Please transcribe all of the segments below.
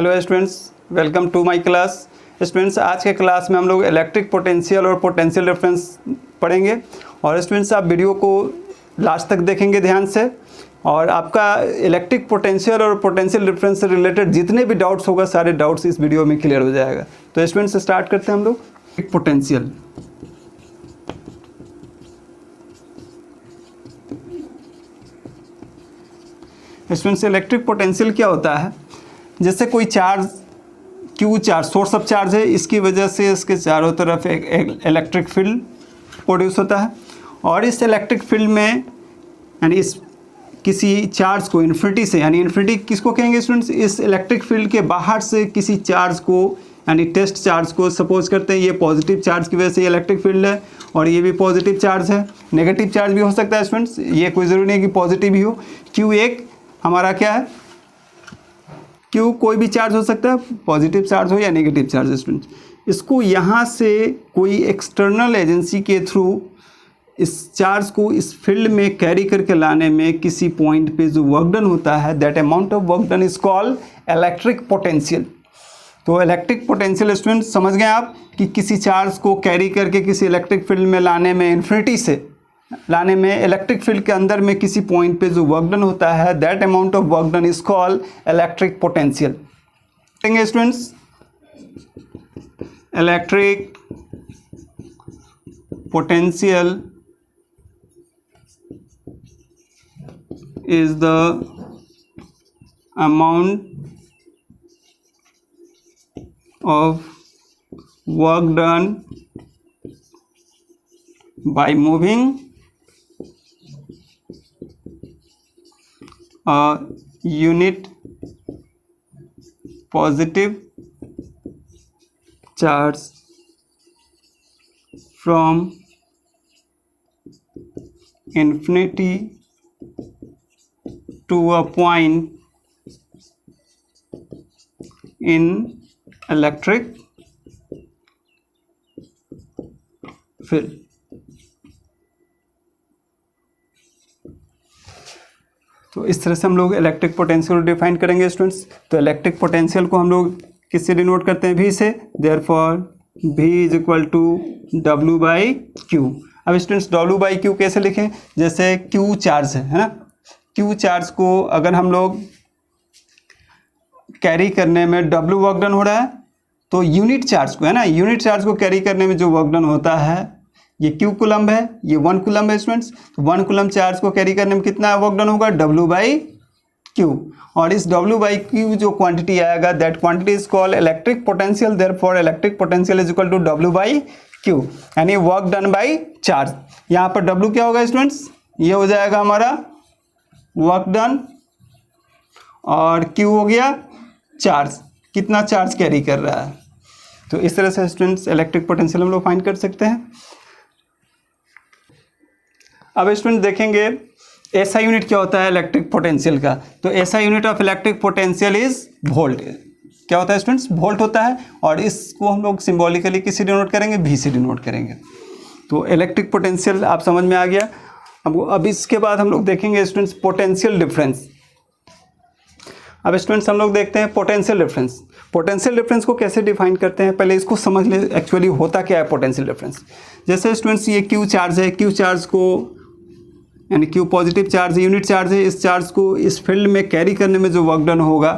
Hello students, welcome to my class. Students, आज के class में हम लोग इलेक्ट्रिक पोटेंशियल और पोटेंशियल डिफरेंस पढ़ेंगे। और स्टूडेंट्स, आप वीडियो को लास्ट तक देखेंगे ध्यान से, और आपका इलेक्ट्रिक पोटेंशियल और पोटेंशियल डिफरेंस से रिलेटेड जितने भी डाउट्स होगा सारे डाउट्स इस वीडियो में क्लियर हो जाएगा। तो स्टूडेंट्स, स्टार्ट करते हैं हम लोग। पोटेंशियल, स्टूडेंट्स इलेक्ट्रिक पोटेंशियल क्या होता है? जैसे कोई charge Q charge source of charge है, इसकी वजह से इसके चारों तरफ एक इलेक्ट्रिक फील्ड प्रोड्यूस होता है, और इस इलेक्ट्रिक फील्ड में यानी इस किसी चार्ज को इन्फिनिटी से, यानी इन्फिनिटी किसको कहेंगे स्टूडेंट्स? इस इलेक्ट्रिक फील्ड के बाहर से किसी चार्ज को, यानी टेस्ट चार्ज को सपोज करते हैं ये पॉजिटिव चार्ज की वजह से ये इलेक्ट्रिक फील्ड है, और ये भी पॉजिटिव चार्ज है। नेगेटिव चार्ज भी हो सकता है स्टूडेंट्स, ये कोई ज़रूरी नहीं कि पॉजिटिव ही हो। क्यू एक हमारा क्या है? क्यू कोई भी चार्ज हो सकता है, पॉजिटिव चार्ज हो या नेगेटिव चार्ज। स्टूडेंट्स, इसको यहाँ से कोई एक्सटर्नल एजेंसी के थ्रू इस चार्ज को इस फील्ड में कैरी करके लाने में किसी पॉइंट पे जो वर्क डन होता है, that amount of work done is called electric potential. तो इलेक्ट्रिक पोटेंशियल स्टूडेंट्स समझ गए आप कि किसी चार्ज को कैरी करके किसी इलेक्ट्रिक फील्ड में लाने में, इन्फिनिटी से लाने में, इलेक्ट्रिक फील्ड के अंदर में किसी पॉइंट पे जो वर्क डन होता है, that amount of work done is called electric potential. Students, electric potential is the amount of work done by moving a unit positive charge from infinity to a point in electric field। तो इस तरह से हम लोग electric potential को define करेंगे students. तो electric potential को हम लोग किससे डिनोट करते हैं? V से। Therefore V is equal to W by Q. अब स्टूडेंट्स W बाई क्यू कैसे लिखें? जैसे Q चार्ज है ना, Q चार्ज को अगर हम लोग कैरी करने में W वर्क डन हो रहा है, तो यूनिट चार्ज को, है ना, यूनिट चार्ज को कैरी करने में जो वर्क डन होता है ये Q कूलम्ब है, ये 1 कूलम्ब है स्टूडेंट्स। तो 1 कूलम्ब चार्ज को कैरी करने में कितना वर्क डन होगा? W by Q. और इस W बाई क्यू जो क्वांटिटी आएगा, that quantity is called electric potential. Therefore electric potential is equal to W by Q, यानी वर्क डन बाई चार्ज। यहाँ पर W क्या होगा स्टूडेंट्स? ये हो जाएगा हमारा वर्क डन, और Q हो गया चार्ज, कितना चार्ज कैरी कर रहा है। तो इस तरह से स्टूडेंट्स इलेक्ट्रिक पोटेंशियल हम लोग फाइंड कर सकते हैं। अब स्टूडेंट देखेंगे ऐसा यूनिट क्या होता है इलेक्ट्रिक पोटेंशियल का। तो ऐसा unit of electric potential is volt. क्या होता है स्टूडेंट्स? वोल्ट होता है, और इसको हम लोग सिंबॉलिकली किससे डिनोट करेंगे? V से डिनोट करेंगे। तो इलेक्ट्रिक पोटेंशियल आप समझ में आ गया। अब इसके बाद हम लोग देखेंगे स्टूडेंट्स पोटेंशियल डिफरेंस। अब स्टूडेंट्स हम लोग देखते हैं पोटेंशियल डिफरेंस। पोटेंशियल डिफरेंस को कैसे डिफाइन करते हैं, पहले इसको समझ ले एक्चुअली होता क्या है पोटेंशियल डिफरेंस। जैसे स्टूडेंट्स ये Q चार्ज है, Q चार्ज को, यानी Q पॉजिटिव चार्ज है, यूनिट चार्ज है, इस चार्ज को इस फील्ड में कैरी करने में जो वर्क डन होगा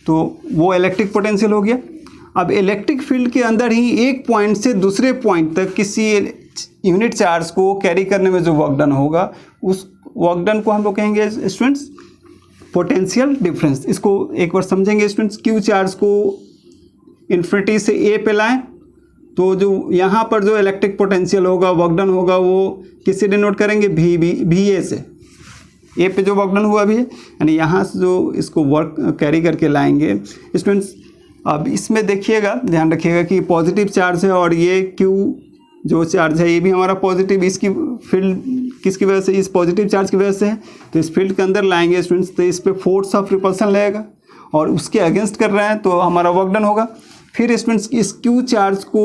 तो वो इलेक्ट्रिक पोटेंशियल हो गया। अब इलेक्ट्रिक फील्ड के अंदर ही एक पॉइंट से दूसरे पॉइंट तक किसी यूनिट चार्ज को कैरी करने में जो वर्क डन होगा, उस वर्क डन को हम लोग कहेंगे स्टूडेंट्स पोटेंशियल डिफरेंस। इसको एक बार समझेंगे स्टूडेंट्स। Q चार्ज को इन्फिनिटी से A पे लाएं, तो जो यहाँ पर जो इलेक्ट्रिक पोटेंशियल होगा, वर्क डन होगा, वो किससे डिनोट करेंगे? VA से। A पे जो वर्क डन हुआ भी है, यानी यहाँ से जो इसको वर्क कैरी करके लाएंगे स्टूडेंट्स। अब इसमें देखिएगा, ध्यान रखिएगा कि पॉजिटिव चार्ज है, और ये Q जो चार्ज है ये भी हमारा पॉजिटिव, इसकी फील्ड किसकी वजह से? इस पॉजिटिव चार्ज की वजह से है। तो इस फील्ड के अंदर लाएंगे स्टूडेंट्स, तो इस पर फोर्स ऑफ रिपल्सन लगेगा, और उसके अगेंस्ट कर रहे हैं तो हमारा वर्क डन होगा। फिर स्टूडेंट्स इस Q चार्ज को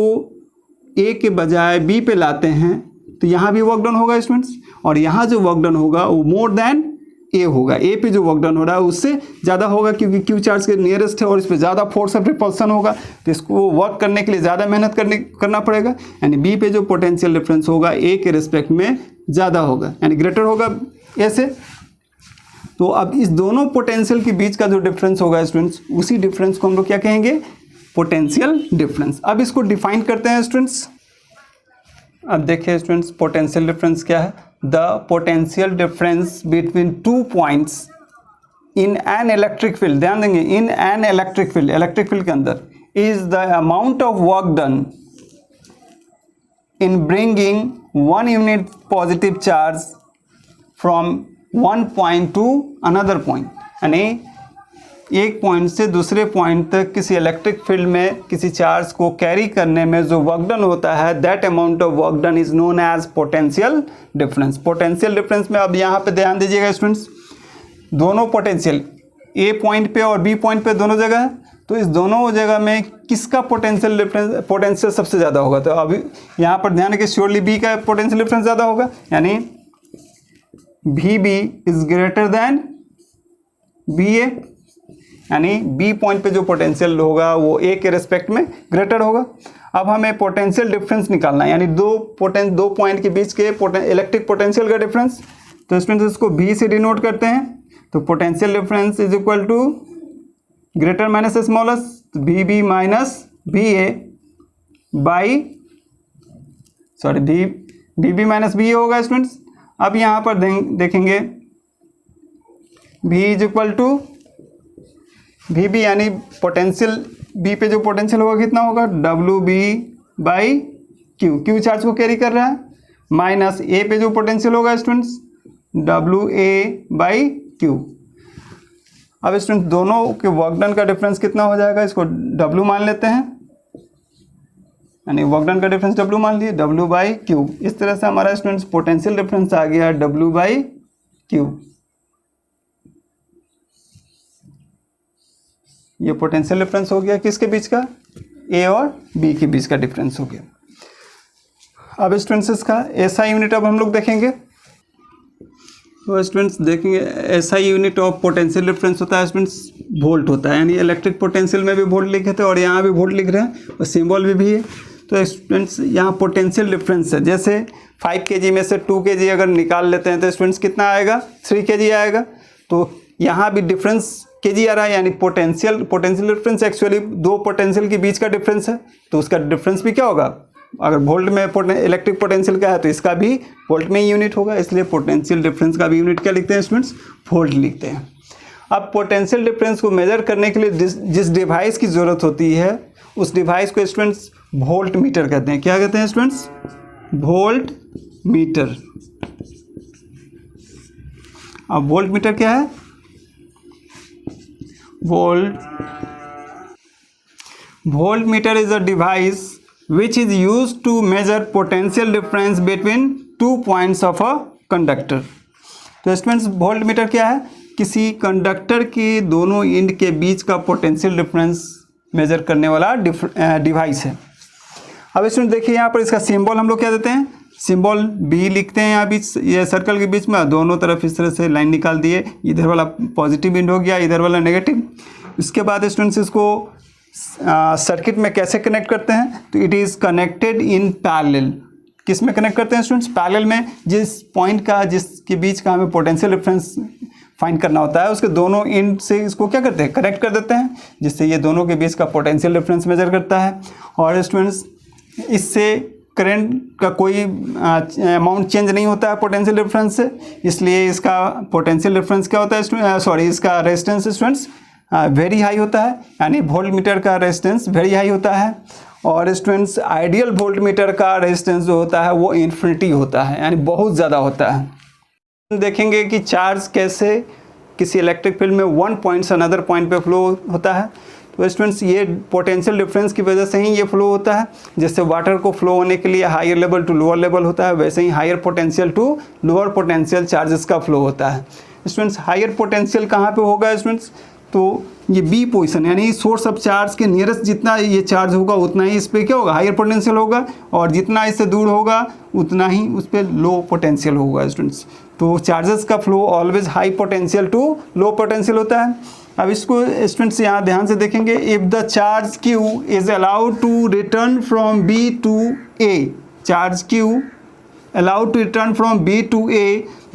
A के बजाय B पे लाते हैं, तो यहाँ भी वर्क डन होगा स्टूडेंट्स, और यहाँ जो वर्क डन होगा वो मोर देन ए होगा, ए पे जो वर्क डन हो रहा है उससे ज़्यादा होगा क्योंकि क्यू चार्ज के नियरेस्ट है और इस पर ज़्यादा फोर्स ऑफ रिपल्सन होगा, तो इसको वर्क करने के लिए ज़्यादा मेहनत करना पड़ेगा। यानी बी पे जो पोटेंशियल डिफरेंस होगा ए के रिस्पेक्ट में ज़्यादा होगा, यानी ग्रेटर होगा ए से। तो अब इस दोनों पोटेंशियल के बीच का जो डिफरेंस होगा स्टूडेंट्स, उसी डिफरेंस को हम लोग क्या कहेंगे, पोटेंशियल डिफरेंस। अब इसको डिफाइन करते हैं स्टूडेंट्स। अब देखिए स्टूडेंट्स, पोटेंशियल डिफरेंस क्या है, the potential difference between 2 points in an electric field, ध्यान देंगे इन एन इलेक्ट्रिक फील्ड के अंदर, is the amount of work done in bringing 1 unit positive charge from 1 point two another point. यानी एक point से दूसरे पॉइंट तक किसी इलेक्ट्रिक फील्ड में किसी चार्ज को कैरी करने में जो वर्क डन होता है, that amount of work done is known as potential difference. Potential difference में अब यहाँ पे ध्यान दीजिएगा स्टूडेंट्स, दोनों पोटेंशियल ए पॉइंट पे और बी पॉइंट पे दोनों जगह है, तो इस दोनों जगह में किसका पोटेंशियल सबसे ज़्यादा होगा। तो अभी यहाँ पर ध्यान रखिए, श्योरली बी का पोटेंशियल डिफरेंस ज़्यादा होगा, यानी V B is greater than B A, यानी बी पॉइंट पे जो पोटेंशियल होगा वो ए के रेस्पेक्ट में ग्रेटर होगा। अब हमें पोटेंशियल डिफरेंस निकालना है, यानी दो पॉइंट के बीच के इलेक्ट्रिक पोटेंशियल का डिफरेंस। तो स्टूडेंट्स इसको बी से डिनोट करते हैं, तो potential difference is equal to greater minus smallest, B B minus B A by B B minus B A होगा स्टूडेंट्स। अब यहाँ पर देखेंगे v is equal to V B, यानी पोटेंशियल बी पे जो पोटेंशियल होगा कितना होगा, W B by Q charge को कैरी कर रहा है, माइनस ए पे जो पोटेंशियल होगा students, W A by Q. अब स्टूडेंट्स दोनों के वर्क डन का डिफरेंस कितना हो जाएगा, इसको डब्ल्यू मान लेते हैं, यानी वर्क डन का डिफरेंस डब्ल्यू मान लिए, डब्ल्यू बाई क्यू। इस तरह से हमारा स्टूडेंट्स पोटेंशियल डिफरेंस आ गया डब्ल्यू बाई क्यू। ये पोटेंशियल डिफरेंस हो गया किसके बीच का, ए और बी के बीच का डिफरेंस हो गया। अब स्टूडेंट्स इसका एसआई यूनिट अब हम लोग देखेंगे। तो स्टूडेंट्स देखेंगे SI unit of potential difference होता है स्टूडेंट्स वोल्ट होता है, यानी इलेक्ट्रिक पोटेंशियल में भी वोल्ट लिखे थे और यहाँ भी वोल्ट लिख रहे हैं और सिंबल भी है। तो स्टूडेंट्स यहाँ पोटेंशियल डिफरेंस है, जैसे 5 kg में से 2 kg अगर निकाल लेते हैं तो स्टूडेंट्स कितना आएगा, 3 kg आएगा। तो यहाँ भी डिफरेंस kg आ रहा है, यानी पोटेंशियल डिफरेंस एक्चुअली दो पोटेंशियल के बीच का डिफरेंस है, तो उसका डिफरेंस भी क्या होगा, अगर वोल्ट में इलेक्ट्रिक पोटेंशियल का है तो इसका भी वोल्ट में ही यूनिट होगा, इसलिए पोटेंशियल डिफरेंस का भी यूनिट क्या लिखते हैं स्टूडेंट्स, वोल्ट लिखते हैं। अब पोटेंशियल डिफरेंस को मेजर करने के लिए जिस डिवाइस की ज़रूरत होती है उस डिवाइस को स्टूडेंट्स वोल्ट मीटर कहते हैं। क्या कहते हैं स्टूडेंट्स, वोल्ट मीटर। अब वोल्ट मीटर क्या है, volt meter is a device which is used to measure potential difference between 2 points of a conductor। तो स्टूडेंट्स वोल्ट मीटर क्या है, किसी कंडक्टर के दोनों एंड के बीच का पोटेंशियल डिफरेंस मेजर करने वाला डिवाइस है। अब स्टूडेंट देखिए यहाँ पर इसका सिंबल हम लोग क्या देते हैं, सिंबल बी लिखते हैं यहाँ बीच, ये सर्कल के बीच में दोनों तरफ इस तरह से लाइन निकाल दिए, इधर वाला पॉजिटिव एंड हो गया, इधर वाला नेगेटिव। इसके बाद स्टूडेंट्स इसको सर्किट में कैसे कनेक्ट करते हैं, तो it is connected in parallel. किस में कनेक्ट करते हैं स्टूडेंट्स, पैरेलल में। जिस पॉइंट का जिसके बीच का हमें पोटेंशियल डिफरेंस फाइंड करना होता है उसके दोनों एंड से इसको क्या करते हैं, कनेक्ट कर देते हैं, जिससे ये दोनों के बीच का पोटेंशियल डिफरेंस मेजर करता है। और स्टूडेंट्स इससे करंट का कोई अमाउंट चेंज नहीं होता है पोटेंशियल डिफरेंस से, इसलिए इसका पोटेंशियल डिफरेंस क्या होता है इसका रेजिस्टेंस स्टूडेंट्स वेरी हाई होता है, यानी वोल्ट मीटर का रेजिस्टेंस वेरी हाई होता है। और स्टूडेंट्स आइडियल वोल्ट मीटर का रेजिस्टेंस जो होता है वो इन्फिनिटी होता है, यानी बहुत ज़्यादा होता है। देखेंगे कि चार्ज कैसे किसी इलेक्ट्रिक फील्ड में वन पॉइंट से अनदर पॉइंट पे फ्लो होता है। तो स्टूडेंट्स ये पोटेंशियल डिफरेंस की वजह से ही ये फ्लो होता है। जैसे वाटर को फ्लो होने के लिए higher level to lower level होता है, वैसे ही higher potential to lower potential charges का फ्लो होता है। स्टूडेंट्स हायर पोटेंशियल कहाँ पे होगा स्टूडेंट्स, तो ये बी पोजीशन यानी सोर्स ऑफ चार्ज के नियरेस्ट जितना ये चार्ज होगा उतना ही इस पर क्या होगा, हायर पोटेंशियल होगा, और जितना इससे दूर होगा उतना ही उस पर लो पोटेंशियल होगा स्टूडेंट्स। तो चार्जेस का flow always high potential to low potential होता है। अब इसको स्टूडेंट्स यहाँ ध्यान से देखेंगे, if the charge Q is allowed to return from B to A, charge Q allowed to return from B to A,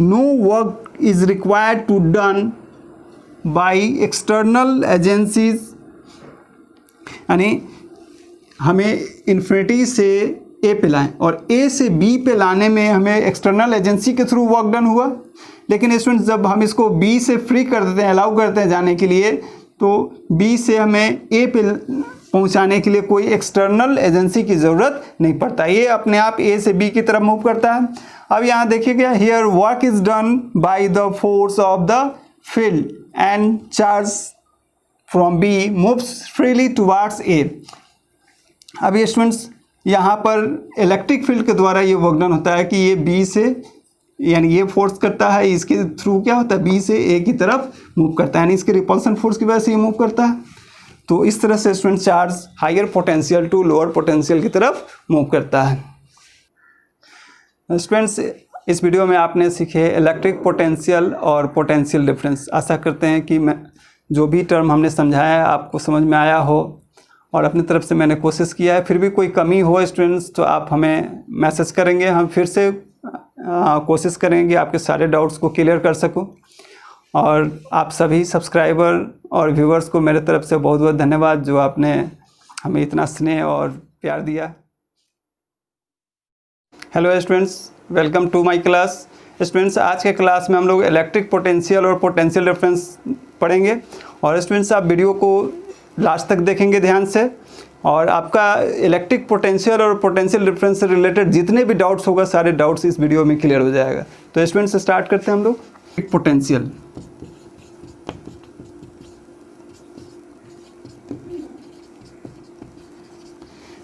no work is required to done by external agencies। यानी हमें infinity से A पे लाएं और A से B पे लाने में हमें एक्सटर्नल एजेंसी के थ्रू वर्क डन हुआ। लेकिन स्टूडेंट्स जब हम इसको B से फ्री कर देते हैं, अलाउ करते हैं जाने के लिए, तो B से हमें A पे पहुंचाने के लिए कोई एक्सटर्नल एजेंसी की ज़रूरत नहीं पड़ता, ये अपने आप A से B की तरफ मूव करता है। अब यहाँ देखिएगा, here work is done by the force of the field and charge from B moves freely towards A। अब ये स्टूडेंट्स यहाँ पर इलेक्ट्रिक फील्ड के द्वारा ये वर्क डन होता है कि ये B से, यानी ये फोर्स करता है, इसके थ्रू क्या होता है, B से A की तरफ मूव करता है, यानी इसके रिपल्सन फोर्स की वजह से ये मूव करता है। तो इस तरह से student charge higher potential to lower potential की तरफ मूव करता है। स्टूडेंट्स इस वीडियो में आपने सीखे इलेक्ट्रिक पोटेंशियल और पोटेंशियल डिफरेंस। आशा करते हैं कि मैं जो भी टर्म हमने समझाया है आपको समझ में आया हो, और अपनी तरफ से मैंने कोशिश किया है। फिर भी कोई कमी हो स्टूडेंट्स तो आप हमें मैसेज करेंगे, हम फिर से कोशिश करेंगे कि आपके सारे डाउट्स को क्लियर कर सकूं। और आप सभी सब्सक्राइबर और व्यूवर्स को मेरे तरफ से बहुत बहुत धन्यवाद जो आपने हमें इतना स्नेह और प्यार दिया। Hello students, welcome to my class. Students आज के क्लास में हम लोग इलेक्ट्रिक पोटेंशियल और पोटेंशियल डिफरेंस पढ़ेंगे। और स्टूडेंट्स आप वीडियो को लास्ट तक देखेंगे ध्यान से, और आपका इलेक्ट्रिक पोटेंशियल और पोटेंशियल डिफरेंस से रिलेटेड जितने भी डाउट्स होगा सारे डाउट्स इस वीडियो में क्लियर हो जाएगा। तो स्टूडेंट्स स्टार्ट करते हैं हम लोग। पोटेंशियल,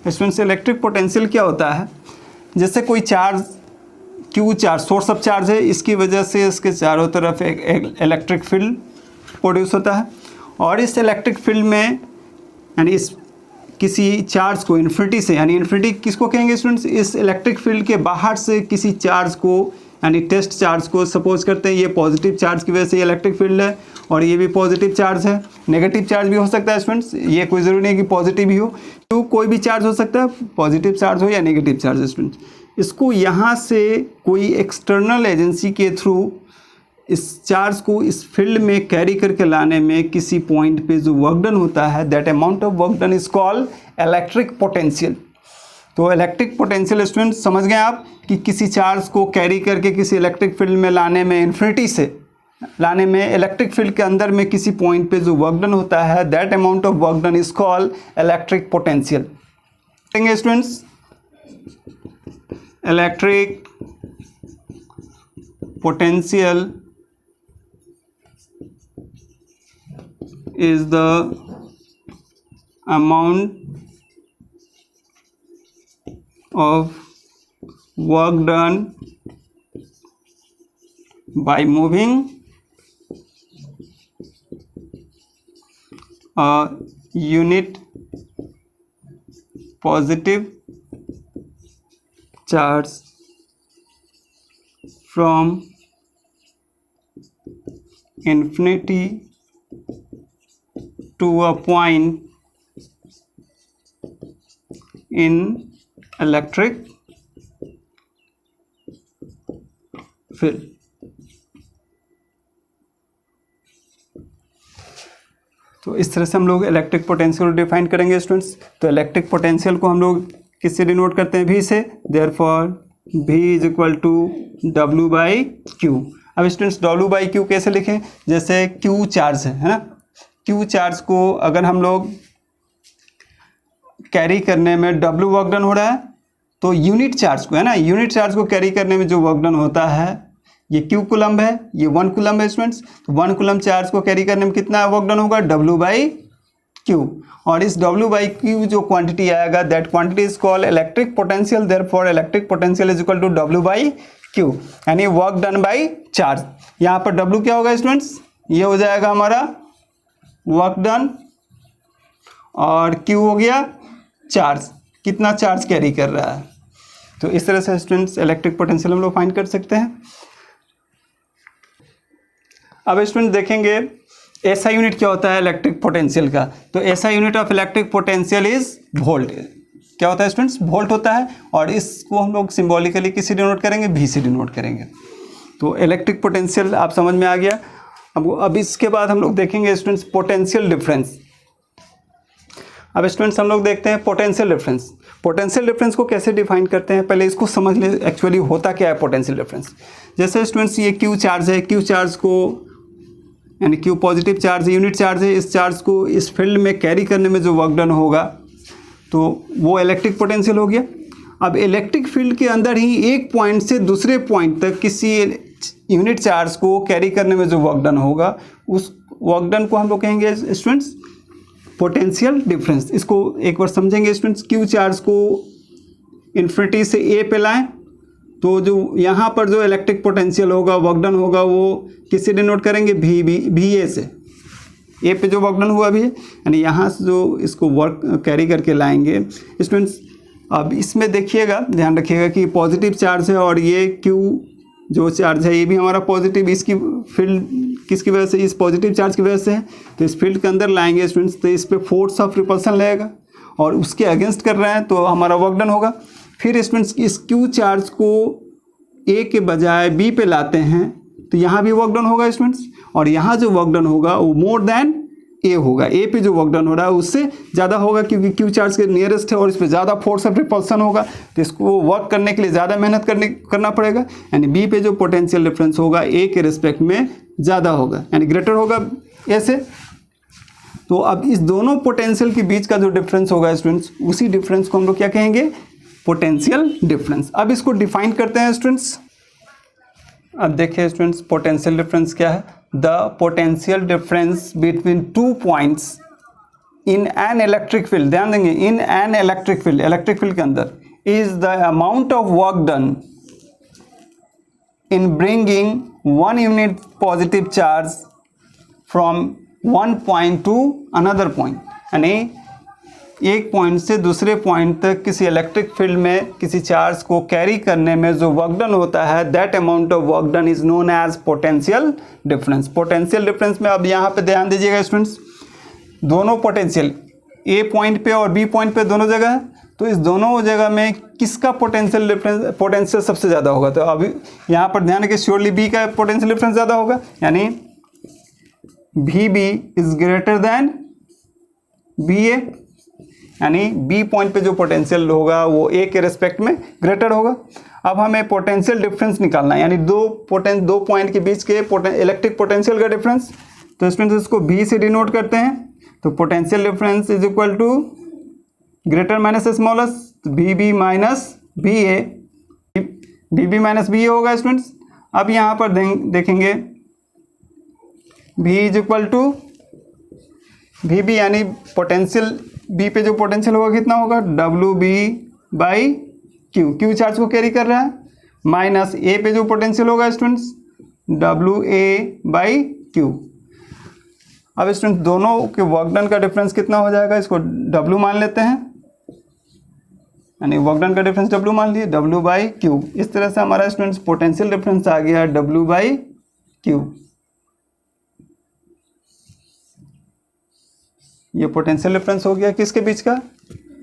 स्टूडेंट्स इलेक्ट्रिक पोटेंशियल क्या होता है, जैसे कोई charge Q charge source of charge है, इसकी वजह से इसके चारों तरफ एक इलेक्ट्रिक फील्ड प्रोड्यूस होता है। और इस इलेक्ट्रिक फील्ड में यानी इस किसी चार्ज को इन्फिनिटी से, यानी इन्फिनिटी किसको कहेंगे स्टूडेंट्स, इस इलेक्ट्रिक फील्ड के बाहर से किसी चार्ज को, यानी टेस्ट चार्ज को सपोज करते हैं ये पॉजिटिव चार्ज की वजह से ये इलेक्ट्रिक फील्ड है, और ये भी पॉजिटिव चार्ज है। नेगेटिव चार्ज भी हो सकता है स्टूडेंट्स, ये कोई ज़रूरी नहीं कि पॉजिटिव ही हो, तो कोई भी चार्ज हो सकता है, पॉजिटिव चार्ज हो या नेगेटिव चार्ज स्टूडेंट्स। इसको यहाँ से कोई एक्सटर्नल एजेंसी के थ्रू इस चार्ज को इस फील्ड में कैरी करके लाने में किसी पॉइंट पे जो वर्क डन होता है, that amount of work done is called electric potential. तो इलेक्ट्रिक पोटेंशियल स्टूडेंट समझ गए आप कि किसी चार्ज को कैरी करके किसी इलेक्ट्रिक फील्ड में लाने में, इन्फिनिटी से लाने में, इलेक्ट्रिक फील्ड के अंदर में किसी पॉइंट पे जो वर्क डन होता है, that amount of work done is called electric potential. Students electric potential is the amount of work done by moving a unit positive charge from infinity to a point in electric field। तो इस तरह से हम लोग electric potential को define करेंगे students. तो electric potential को हम लोग किससे डिनोट करते हैं, V से। Therefore V is equal to W by Q. अब स्टूडेंट्स W बाई क्यू कैसे लिखें, जैसे Q चार्ज है ना, Q चार्ज को अगर हम लोग कैरी करने में W वर्क डन हो रहा है, तो यूनिट चार्ज को, है ना, यूनिट चार्ज को कैरी करने में जो वर्क डन होता है ये Q कूलम है, ये 1 कूलम है स्टूडेंट्स। तो 1 कूलम चार्ज को कैरी करने में कितना वर्क डन होगा, W बाई क्यू। और इस W बाई क्यू जो क्वांटिटी आएगा, that quantity is called electric potential. Therefore electric potential is equal to W by Q, यानी वर्क डन बाई चार्ज। यहाँ पर W क्या होगा स्टूडेंट्स, ये हो जाएगा हमारा वर्क डन, और Q हो गया चार्ज, कितना चार्ज कैरी कर रहा है। तो इस तरह से स्टूडेंट्स इलेक्ट्रिक पोटेंशियल हम लोग फाइंड कर सकते हैं। अब स्टूडेंट देखेंगे SI यूनिट क्या होता है इलेक्ट्रिक पोटेंशियल का। तो SI unit of electric potential is volt. क्या होता है स्टूडेंट्स, वोल्ट होता है, और इसको हम लोग सिंबॉलिकली किससे डिनोट करेंगे, V से डिनोट करेंगे। तो इलेक्ट्रिक पोटेंशियल आप समझ में आ गया। अब इसके बाद हम लोग देखेंगे स्टूडेंट्स पोटेंशियल डिफरेंस। अब स्टूडेंट्स हम लोग देखते हैं पोटेंशियल डिफरेंस। पोटेंशियल डिफरेंस को कैसे डिफाइन करते हैं, पहले इसको समझ ले एक्चुअली होता क्या है पोटेंशियल डिफरेंस। जैसे स्टूडेंट्स ये Q चार्ज है, Q चार्ज को यानी Q पॉजिटिव चार्ज है, यूनिट चार्ज है, इस चार्ज को इस फील्ड में कैरी करने में जो वर्क डन होगा तो वो इलेक्ट्रिक पोटेंशियल हो गया। अब इलेक्ट्रिक फील्ड के अंदर ही एक पॉइंट से दूसरे पॉइंट तक किसी यूनिट चार्ज को कैरी करने में जो वर्क डन होगा उस वर्क डन को हम लोग कहेंगे स्टूडेंट्स पोटेंशियल डिफरेंस। इसको एक बार समझेंगे स्टूडेंट्स। Q चार्ज को इन्फिनिटी से A पे लाएं तो जो यहाँ पर जो इलेक्ट्रिक पोटेंशियल होगा, वर्क डन होगा, वो किससे डिनोट करेंगे, VA से। A पे जो वर्क डन हुआ भी है, यानी यहाँ से जो इसको वर्क कैरी करके लाएंगे स्टूडेंट्स। अब इसमें देखिएगा, ध्यान रखिएगा कि पॉजिटिव चार्ज है और ये Q जो चार्ज है ये भी हमारा पॉजिटिव, इसकी फील्ड किसकी वजह से, इस पॉजिटिव चार्ज की वजह से है। तो इस फील्ड के अंदर लाएंगे स्टूडेंट्स तो इस पर फोर्स ऑफ रिपल्सन लगेगा और उसके अगेंस्ट कर रहे हैं तो हमारा वर्क डन होगा। फिर स्टूडेंट्स इस Q चार्ज को A के बजाय B पे लाते हैं तो यहाँ भी वर्क डन होगा स्टूडेंट्स, और यहाँ जो वर्क डन होगा वो मोर देन A होगा। A पे जो वर्क डन हो रहा है उससे ज़्यादा होगा क्योंकि Q चार्ज के नियरेस्ट है और इस पर ज़्यादा फोर्स ऑफ रिपल्सन होगा, तो इसको वर्क करने के लिए ज़्यादा मेहनत करना पड़ेगा। यानी B पे जो पोटेंशियल डिफरेंस होगा A के रिस्पेक्ट में ज़्यादा होगा, यानी ग्रेटर होगा A से। तो अब इस दोनों पोटेंशियल के बीच का जो डिफरेंस होगा स्टूडेंट्स, उसी डिफरेंस को हम लोग क्या कहेंगे, पोटेंशियल डिफरेंस। अब इसको डिफाइन करते हैं स्टूडेंट्स। अब देखिए स्टूडेंट्स पोटेंशियल डिफरेंस क्या है। The potential difference between two points in an electric field, ध्यान देंगे, in an electric field, electric field के अंदर, is the amount of work done in bringing one unit positive charge from one point to another point। यानी एक point से दूसरे point तक किसी इलेक्ट्रिक फील्ड में किसी चार्ज को कैरी करने में जो वर्क डन होता है, that amount of work done is known as potential difference. Potential difference में अब यहाँ पे ध्यान दीजिएगा स्टूडेंट्स, दोनों पोटेंशियल A पॉइंट पे और B पॉइंट पे दोनों जगह है, तो इस दोनों जगह में किसका पोटेंशियल डिफरेंस, पोटेंशियल सबसे ज़्यादा होगा। तो अभी यहाँ पर ध्यान रखिए श्योरली B का पोटेंशियल डिफरेंस ज़्यादा होगा, यानी VB is greater then BA, यानी B पॉइंट पे जो पोटेंशियल होगा वो A के रेस्पेक्ट में ग्रेटर होगा। अब हमें पोटेंशियल डिफरेंस निकालना है, यानी दो पॉइंट के बीच के इलेक्ट्रिक पोटेंशियल का डिफरेंस। तो स्टूडेंट्स इसको B से डिनोट करते हैं। तो potential difference is equal to greater minus smallest VB minus BA, VB minus BA होगा स्टूडेंट्स। अब यहाँ पर देखेंगे V is equal to VB, यानी पोटेंशियल B पे जो पोटेंशियल होगा कितना होगा, WB बाई Q चार्ज को कैरी कर रहा है, माइनस A पे जो पोटेंशियल होगा स्टूडेंट्स WA बाई Q। अब स्टूडेंट्स दोनों के वर्क डन का डिफरेंस कितना हो जाएगा, इसको W मान लेते हैं, यानी वर्क डन का डिफरेंस W मान लिए, W बाई Q। इस तरह से हमारा स्टूडेंट्स पोटेंशियल डिफरेंस आ गया W बाई Q। ये पोटेंशियल डिफरेंस हो गया किसके बीच का,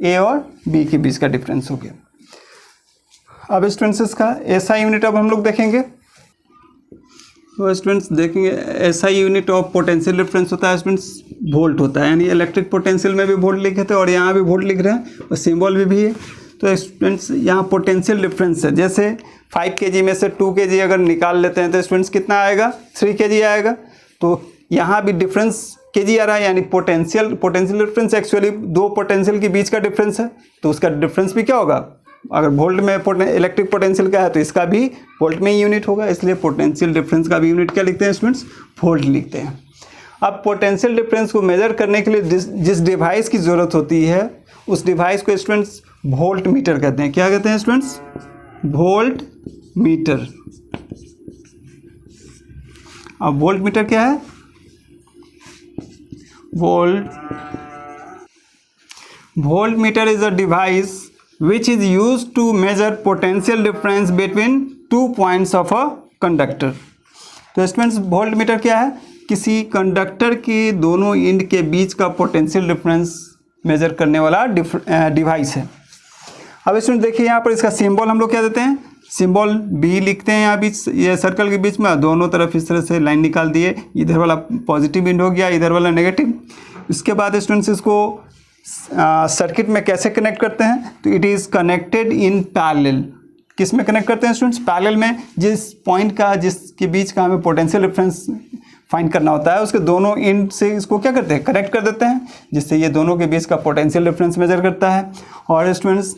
A और B के बीच का डिफरेंस हो गया। अब स्टूडेंट्स इसका SI यूनिट अब हम लोग देखेंगे। तो स्टूडेंट्स देखेंगे SI unit of potential difference होता है स्टूडेंट्स वोल्ट होता है, यानी इलेक्ट्रिक पोटेंशियल में भी वोल्ट लिखे थे और यहाँ भी वोल्ट लिख रहे हैं और सिंबल भी है। तो स्टूडेंट्स यहाँ पोटेंशियल डिफरेंस है, जैसे 5 kg में से 2 kg अगर निकाल लेते हैं तो स्टूडेंट्स कितना आएगा, 3 kg आएगा। तो यहाँ भी डिफरेंस kg आ रहा है, यानी पोटेंशियल डिफरेंस एक्चुअली दो पोटेंशियल के बीच का डिफरेंस है, तो उसका डिफरेंस भी क्या होगा, अगर वोल्ट में इलेक्ट्रिक पोटेंशियल का है तो इसका भी वोल्ट में ही यूनिट होगा, इसलिए पोटेंशियल डिफरेंस का भी यूनिट क्या लिखते हैं स्टूडेंट्स, वोल्ट लिखते हैं। अब पोटेंशियल डिफरेंस को मेजर करने के लिए जिस डिवाइस की ज़रूरत होती है उस डिवाइस को स्टूडेंट्स वोल्ट मीटर कहते हैं। क्या कहते हैं स्टूडेंट्स, वोल्ट मीटर। अब वोल्ट मीटर क्या है, voltmeter is a device which is used to measure potential difference between 2 points of a conductor। तो स्टूडेंट्स वोल्टमीटर क्या है? किसी कंडक्टर के दोनों एंड के बीच का पोटेंशियल डिफरेंस मेजर करने वाला डिवाइस है। अब स्टूडेंट देखिए यहाँ पर इसका सिंबल हम लोग क्या देते हैं, सिंबल बी लिखते हैं यहाँ बीच, ये सर्कल के बीच में दोनों तरफ इस तरह से लाइन निकाल दिए, इधर वाला पॉजिटिव एंड हो गया, इधर वाला नेगेटिव। इसके बाद स्टूडेंट्स इसको सर्किट में कैसे कनेक्ट करते हैं, तो it is connected in parallel. किस में कनेक्ट करते हैं स्टूडेंट्स? पैरेलल में। जिस पॉइंट का जिसके बीच का हमें पोटेंशियल डिफरेंस फाइंड करना होता है उसके दोनों एंड से इसको क्या करते हैं, कनेक्ट कर देते हैं, जिससे ये दोनों के बीच का पोटेंशियल डिफरेंस मेजर करता है। और स्टूडेंट्स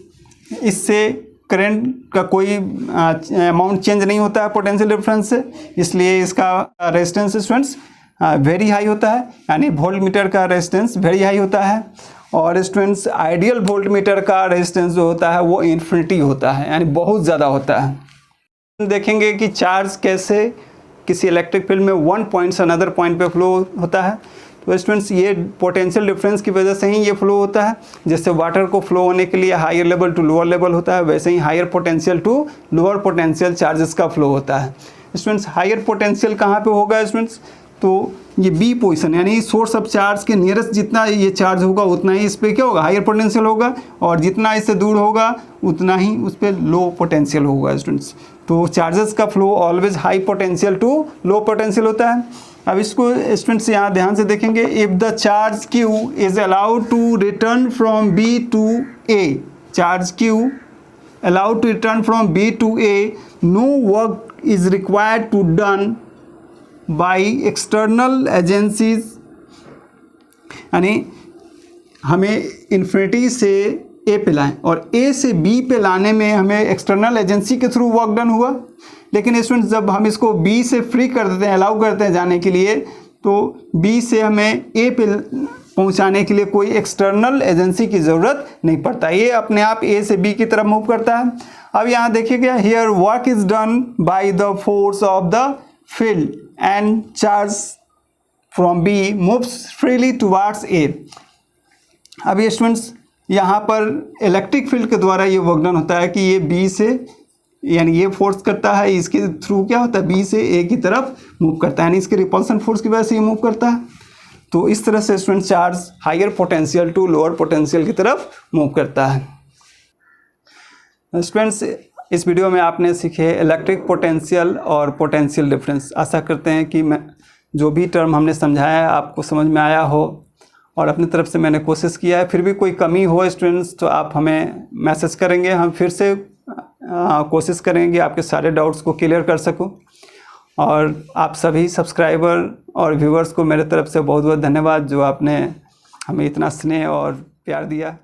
इससे करंट का कोई अमाउंट चेंज नहीं होता है पोटेंशियल डिफरेंस से, इसलिए इसका रेजिस्टेंस स्टूडेंट्स वेरी हाई होता है, यानी वोल्टमीटर का रेजिस्टेंस वेरी हाई होता है। और स्टूडेंट्स आइडियल वोल्टमीटर का रेजिस्टेंस जो होता है वो इन्फिनिटी होता है, यानी बहुत ज़्यादा होता है। देखेंगे कि चार्ज कैसे किसी इलेक्ट्रिक फील्ड में वन पॉइंट से अनदर पॉइंट पे फ्लो होता है। तो स्टूडेंट्स ये पोटेंशियल डिफरेंस की वजह से ही ये फ्लो होता है। जैसे वाटर को फ्लो होने के लिए higher level to lower level होता है, वैसे ही higher potential to lower potential charges का फ्लो होता है। स्टूडेंट्स हायर पोटेंशियल कहाँ पे होगा स्टूडेंट्स? तो ये बी पोजीशन, यानी सोर्स ऑफ चार्ज के नियरेस्ट जितना ये चार्ज होगा उतना ही इस पर क्या होगा, हायर पोटेंशियल होगा, और जितना इससे दूर होगा उतना ही उस पर लो पोटेंशियल होगा स्टूडेंट्स। तो चार्जेस का flow always high potential to low potential होता है। अब इसको स्टूडेंट्स यहाँ ध्यान से देखेंगे, if the charge Q is allowed to return from B to A, charge Q allowed to return from B to A, no work is required to done by external agencies, यानी हमें infinity से ए पे लाएँ और ए से B पे लाने में हमें एक्सटर्नल एजेंसी के थ्रू वर्क डन हुआ। लेकिन स्टूडेंट्स जब हम इसको बी से फ्री कर देते हैं, अलाउ करते हैं जाने के लिए, तो बी से हमें ए पे पहुंचाने के लिए कोई एक्सटर्नल एजेंसी की ज़रूरत नहीं पड़ता, ये अपने आप ए से बी की तरफ मूव करता है। अब यहाँ देखिएगा, here work is done by the force of the field and charge from B moves freely towards A. अब ये स्टूडेंट्स यहाँ पर इलेक्ट्रिक फील्ड के द्वारा ये वर्क डन होता है कि ये बी से, यानी ये फोर्स करता है, इसके थ्रू क्या होता है, बी से ए की तरफ मूव करता है, यानी इसके रिपल्सन फोर्स की वजह से ये मूव करता है। तो इस तरह से student charge higher potential to lower potential की तरफ मूव करता है। स्टूडेंट्स इस वीडियो में आपने सीखे इलेक्ट्रिक पोटेंशियल और पोटेंशियल डिफरेंस। आशा करते हैं कि मैं जो भी टर्म हमने समझाया है आपको समझ में आया हो, और अपनी तरफ से मैंने कोशिश किया है। फिर भी कोई कमी हो स्टूडेंट्स तो आप हमें मैसेज करेंगे, हम फिर से कोशिश करेंगे आपके सारे डाउट्स को क्लियर कर सकूं। और आप सभी सब्सक्राइबर और व्यूवर्स को मेरे तरफ से बहुत बहुत धन्यवाद जो आपने हमें इतना स्नेह और प्यार दिया।